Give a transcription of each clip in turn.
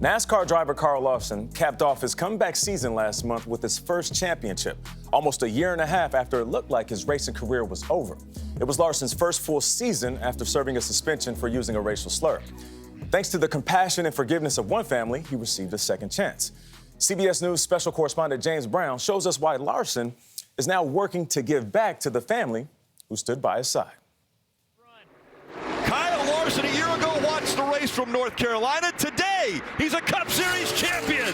NASCAR driver Kyle Larson capped off his comeback season last month with his first championship, almost a year and a half after it looked like his racing career was over. It was Larson's first full season after serving a suspension for using a racial slur. Thanks to the compassion and forgiveness of one family, he received a second chance. CBS News special correspondent James Brown shows us why Larson is now working to give back to the family who stood by his side. Kyle Larson a year ago watched the race from North Carolina. Today, he's a Cup Series champion.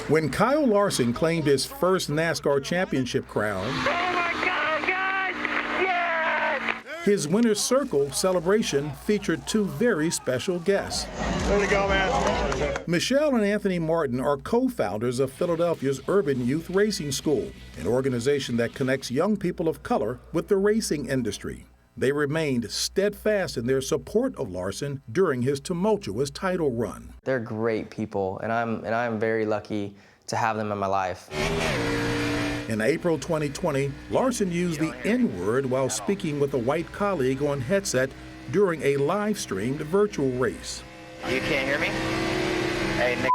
When Kyle Larson claimed his first NASCAR championship crown, Oh my God, guys! Yes! his Winner's Circle celebration featured two very special guests. Way to go, man. Michelle and Anthony Martin are co-founders of Philadelphia's Urban Youth Racing School, an organization that connects young people of color with the racing industry. They remained steadfast in their support of Larson during his tumultuous title run. They're great people, and I'm very lucky to have them in my life. In April 2020, Larson used the N-word while speaking with a white colleague on headset during a live-streamed virtual race. You can't hear me? Hey, Nick.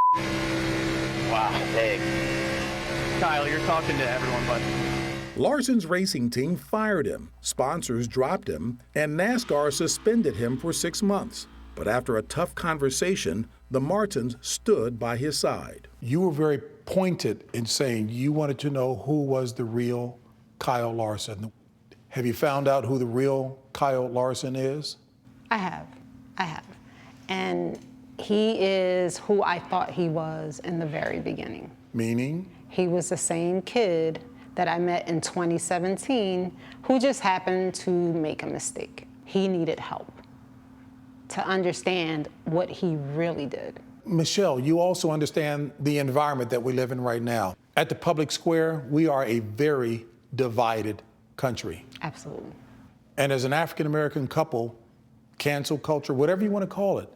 Wow, big. Kyle, you're talking to everyone, bud. Larson's racing team fired him, sponsors dropped him, and NASCAR suspended him for 6 months. But after a tough conversation, the Martins stood by his side. You were very pointed in saying you wanted to know who was the real Kyle Larson. Have you found out who the real Kyle Larson is? I have. And he is who I thought he was in the very beginning. Meaning? He was the same kid that I met in 2017 who just happened to make a mistake. He needed help to understand what he really did. Michelle, you also understand the environment that we live in right now. At the public square, we are a very divided country. Absolutely. And as an African-American couple, cancel culture, whatever you want to call it,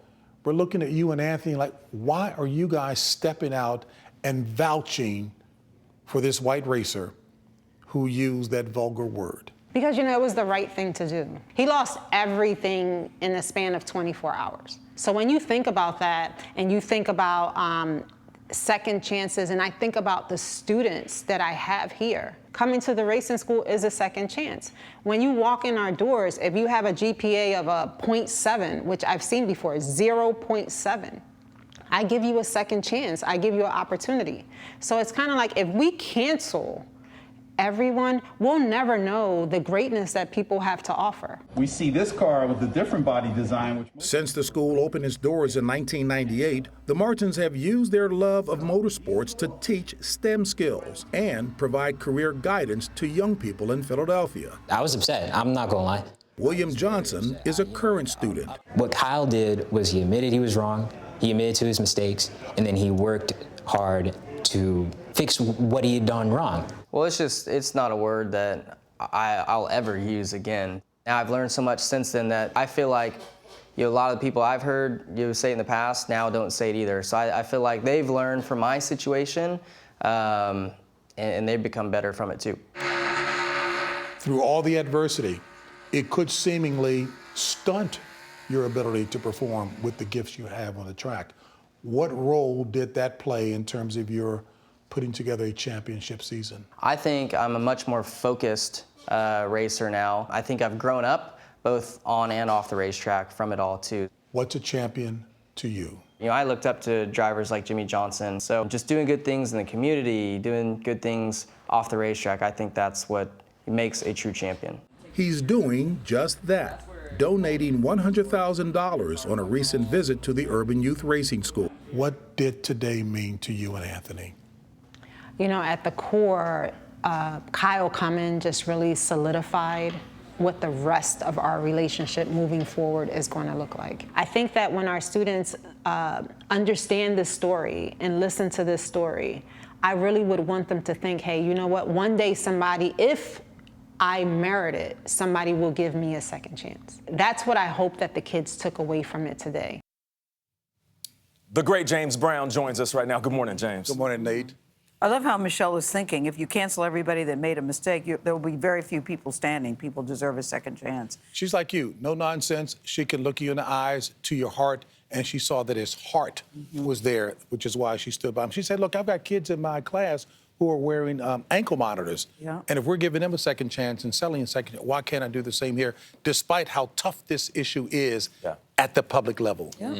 we're looking at you and Anthony like, why are you guys stepping out and vouching for this white racer who used that vulgar word? Because, it was the right thing to do. He lost everything in the span of 24 hours. So when you think about that and you think about second chances, and I think about the students that I have here, coming to the racing school is a second chance. When you walk in our doors, if you have a GPA of a 0.7, which I've seen before, 0.7, I give you a second chance. I give you an opportunity. So it's kind of like if we cancel everyone, we'll never know the greatness that people have to offer. We see this car with a different body design. Since the school opened its doors in 1998, the Martins have used their love of motorsports to teach STEM skills and provide career guidance to young people in Philadelphia. I was upset, I'm not gonna lie. William Johnson is a current student. What Kyle did was he admitted he was wrong, he admitted to his mistakes, and then he worked hard to fix what he had done wrong. Well, it's not a word that I'll ever use again. Now, I've learned so much since then that I feel like a lot of the people I've heard say it in the past now don't say it either. So I feel like they've learned from my situation, and they've become better from it too. Through all the adversity, it could seemingly stunt your ability to perform with the gifts you have on the track. What role did that play in terms of your putting together a championship season? I think I'm a much more focused racer now. I think I've grown up both on and off the racetrack from it all too. What's a champion to you? I looked up to drivers like Jimmy Johnson. So just doing good things in the community, doing good things off the racetrack, I think that's what makes a true champion. He's doing just that, donating $100,000 on a recent visit to the Urban Youth Racing School. What did today mean to you and Anthony? At the core, Kyle coming just really solidified what the rest of our relationship moving forward is going to look like. I think that when our students understand this story and listen to this story, I really would want them to think, hey, you know what, one day somebody, if I merit it, somebody will give me a second chance. That's what I hope that the kids took away from it today. The great James Brown joins us right now. Good morning, James. Good morning, Nate. I love how Michelle is thinking. If you cancel everybody that made a mistake, there will be very few people standing. People deserve a second chance. She's like you, no nonsense. She can look you in the eyes, to your heart, and she saw that his heart was there, which is why she stood by him. She said, look, I've got kids in my class who are wearing ankle monitors. Yeah. And if we're giving them a second chance and selling a second, why can't I do the same here, despite how tough this issue is at the public level? Yeah.